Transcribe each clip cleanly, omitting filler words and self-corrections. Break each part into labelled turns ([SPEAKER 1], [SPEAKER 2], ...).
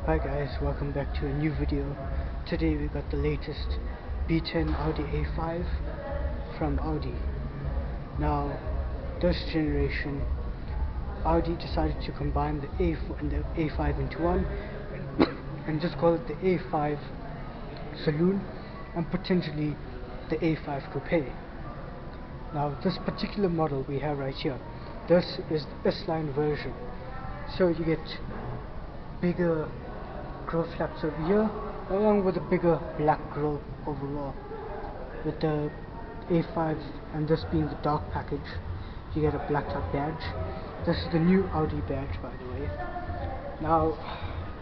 [SPEAKER 1] Hi guys, welcome back to a new video. Today we got the latest B10 Audi A5 from Audi. Now, this generation, Audi decided to combine the A4 and the A5 into one and just call it the A5 Saloon and potentially the A5 Coupe. Now, this particular model we have right here, this is the S-Line version. So you get bigger grille flaps over here, along with a bigger black grille overall. With the A5 and this being the dark package, you get a black top badge. This is the new Audi badge, by the way. Now,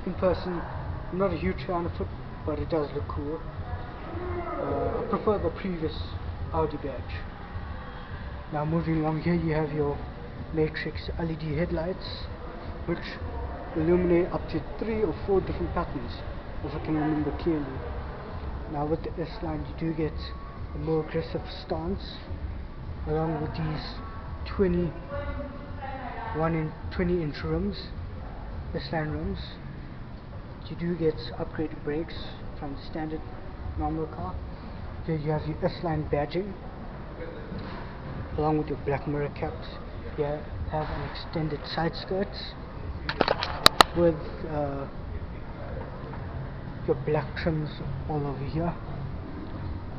[SPEAKER 1] in person, I'm not a huge fan of it, but it does look cool. I prefer the previous Audi badge. Now, moving along here, you have your matrix LED headlights, which illuminate up to 3 or 4 different patterns, if I can remember clearly. Now with the S-Line you do get a more aggressive stance, along with these 20 inch rims, S-Line rims. You do get upgraded brakes from the standard normal car. Here you have your S-Line badging, along with your black mirror caps. You have an extended side skirts with your black trims all over here.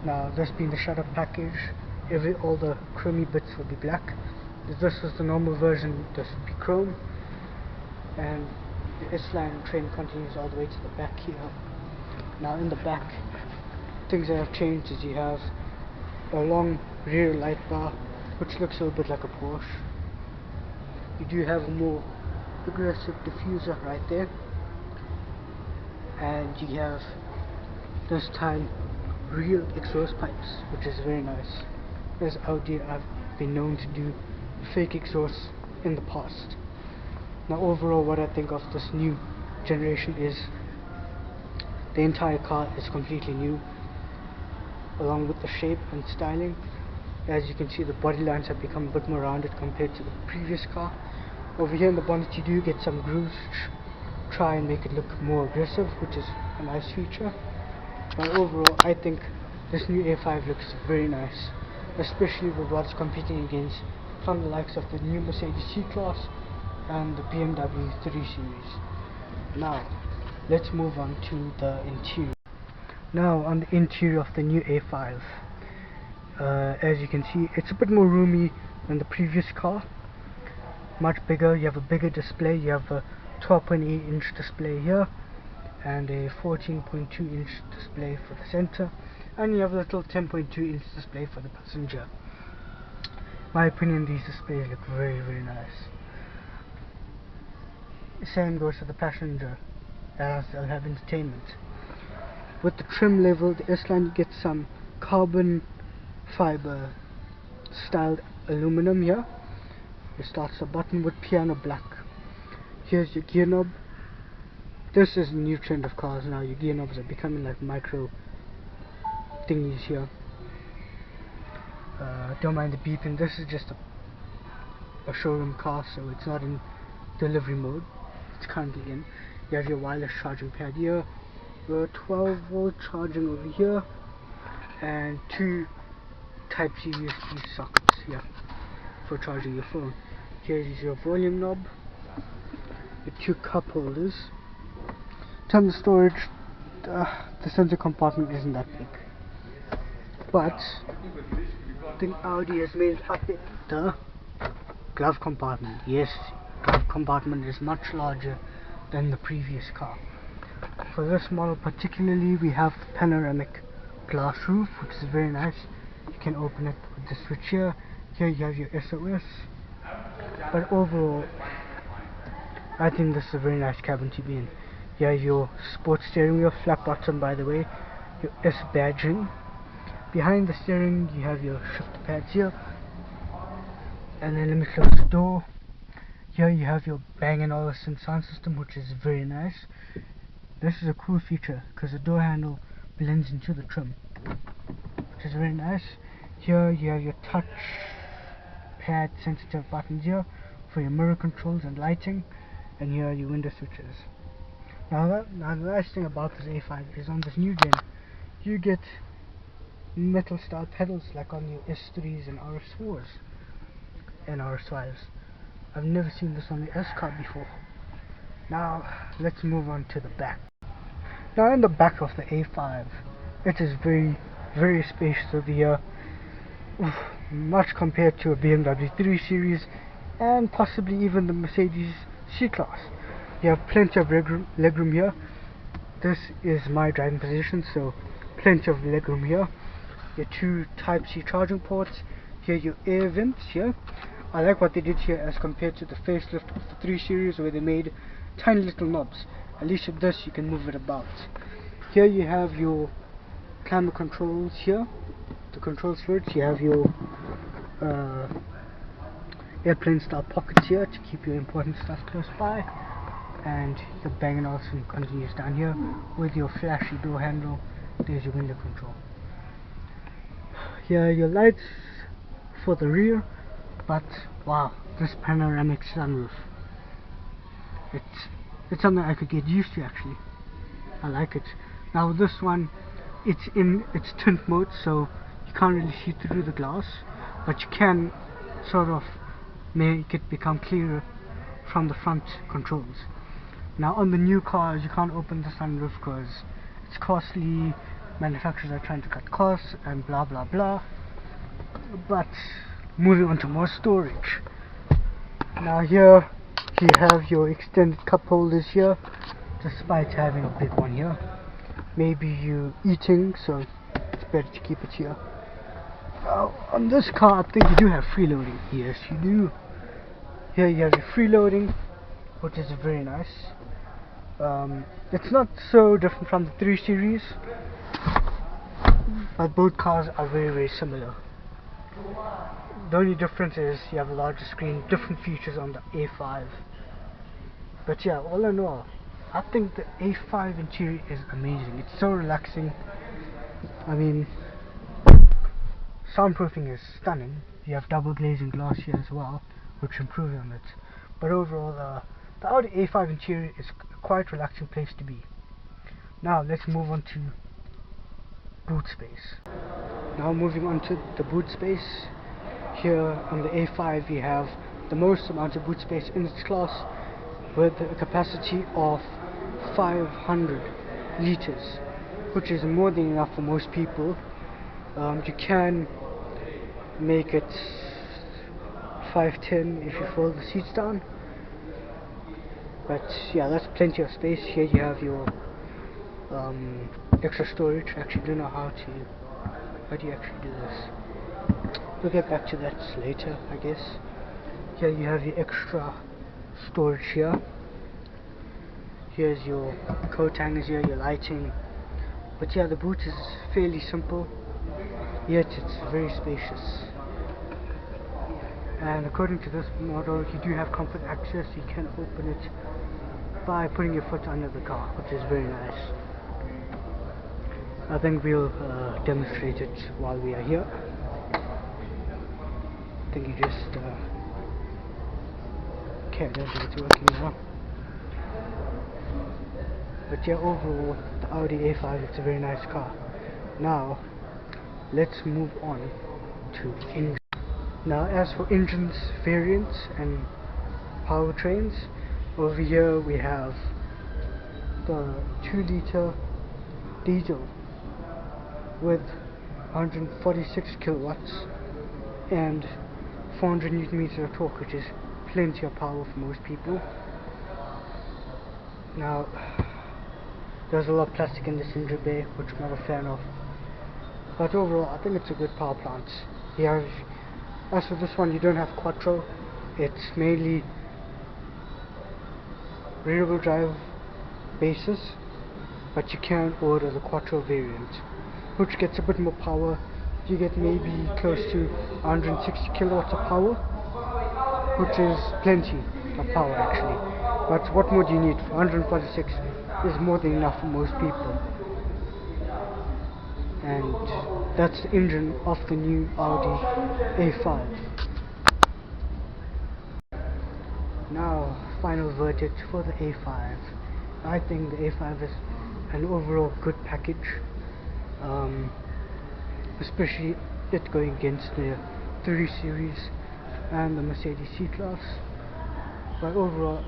[SPEAKER 1] Now, this being the shutter package, all the chromey bits will be black. If this was the normal version, this would be chrome, and the S-Line train continues all the way to the back here. Now, in the back, things that have changed is you have a long rear light bar, which looks a little bit like a Porsche. You do have a more aggressive diffuser right there, and you have this time real exhaust pipes, which is very nice. As Audi, I've been known to do fake exhausts in the past. Now overall, what I think of this new generation is the entire car is completely new, along with the shape and styling. As you can see, the body lines have become a bit more rounded compared to the previous car. Over here in the bonnet you do get some grooves which try and make it look more aggressive, which is a nice feature. But overall, I think this new A5 looks very nice, especially with what it's competing against from the likes of the new Mercedes C-Class and the BMW 3 Series. Now, let's move on to the interior. Now, on the interior of the new A5, as you can see, it's a bit more roomy than the previous car. Much bigger. You have a bigger display. You have a 12.8 inch display here and a 14.2 inch display for the center, and you have a little 10.2 inch display for the passenger. In my opinion, these displays look very, very nice. The same goes for the passenger, as they'll have entertainment. With the trim level, the S-Line, you get some carbon fiber styled aluminum here. It starts the button with piano black. Here's your gear knob. This is a new trend of cars now. Your gear knobs are becoming like micro thingies here. Don't mind the beeping. This is just a showroom car, so it's not in delivery mode. It's currently in. You have your wireless charging pad here, your 12 volt charging over here, and 2 Type-C USB sockets here for charging your phone. Here is your volume knob with 2 cup holders. In terms of storage, the center compartment isn't that big, but I think Audi has made it up in the glove compartment. Yes, glove compartment is much larger than the previous car. For this model particularly, we have the panoramic glass roof, which is very nice. You can open it with the switch here. Here you have your SOS. But overall, I think this is a very nice cabin to be in. You have your sports steering wheel, flat bottom by the way, your S badging. Behind the steering you have your shifter pads here. And then let me close the door. Here you have your Bang & Olufsen sound system, which is very nice. This is a cool feature because the door handle blends into the trim, which is very nice. Here you have your touch pad sensitive buttons here for your mirror controls and lighting, and here are your window switches. Now the nice thing about this A5 is on this new gen, you get metal style pedals like on your S3s and RS4s and RS5s. I've never seen this on the S car before. Now let's move on to the back. Now in the back of the A5, it is very spacious over here, much compared to a BMW 3 Series and possibly even the Mercedes C-Class. You have plenty of legroom here. This is my driving position, so plenty of legroom here. Your two Type-C charging ports. Here your air vents here. I like what they did here as compared to the facelift of the 3 Series where they made tiny little knobs. At least with this you can move it about. Here you have your climate controls here, the control switch. You have your airplane style pockets here to keep your important stuff close by, and your Bang & Olufsen continues down here with your flashy door handle. There's your window control. Here are your lights for the rear, but wow, this panoramic sunroof, it's something I could get used to actually. I like it. Now with this one, it's in its tint mode, so you can't really see through the glass, but you can sort of make it become clearer from the front controls. Now on the new cars you can't open the sunroof because it's costly, manufacturers are trying to cut costs and blah blah blah. But moving on to more storage. Now here you have your extended cup holders here, despite having a big one here. Maybe you're eating, so it's better to keep it here. Now on this car I think you do have freeloading. Yes you do. Here you have your freeloading, which is very nice. It's not so different from the 3 Series, but both cars are very similar. The only difference is you have a larger screen, different features on the A5. But yeah, all in all, I think the A5 interior is amazing. It's so relaxing. I mean, soundproofing is stunning. You have double glazing glass here as well, which improves on it. But overall, the Audi A5 interior is a quite relaxing place to be. Now let's move on to boot space. Now moving on to the boot space. Here on the A5 you have the most amount of boot space in its class, with a capacity of 500 liters, which is more than enough for most people. You can make it 510 if you fold the seats down, but yeah, that's plenty of space. Here you have your extra storage. I actually don't know how do you actually do this. We'll get back to that later, I guess. Here you have your extra storage here. Here's your coat hangers here, your lighting. But yeah, the boot is fairly simple, yet it's very spacious. And according to this model, you do have comfort access. You can open it by putting your foot under the car, which is very nice. I think we'll demonstrate it while we are here. I think you just okay, it's working now. But yeah, overall, the Audi A5, it's a very nice car. Now, let's move on to engine. Now, as for engines, variants, and powertrains, over here we have the 2-liter diesel with 146 kilowatts and 400 Newton meters of torque, which is plenty of power for most people. Now, there's a lot of plastic in this engine bay, which I'm not a fan of, but overall I think it's a good power plant. As for this one, you don't have quattro. It's mainly rear-wheel drive basis, but you can order the quattro variant, which gets a bit more power. You get maybe close to 160 kilowatts of power, which is plenty of power actually. But what more do you need? 146 is more than enough for most people. And that's the engine of the new Audi A5. Now, final verdict for the A5. I think the A5 is an overall good package, especially it going against the 3 Series and the Mercedes C-Class. But overall,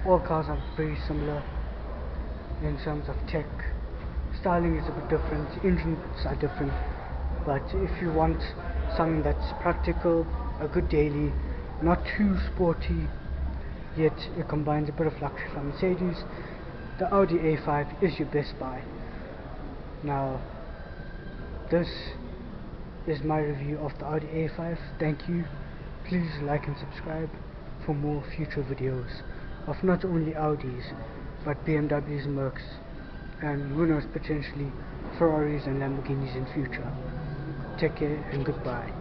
[SPEAKER 1] all cars are very similar in terms of tech. Styling is a bit different, engines are different, but if you want something that's practical, a good daily, not too sporty, yet it combines a bit of luxury from Mercedes, the Audi A5 is your best buy. Now, this is my review of the Audi A5. Thank you. Please like and subscribe for more future videos of not only Audis but BMWs, Mercs, and who knows, potentially Ferraris and Lamborghinis in future. Take care and goodbye.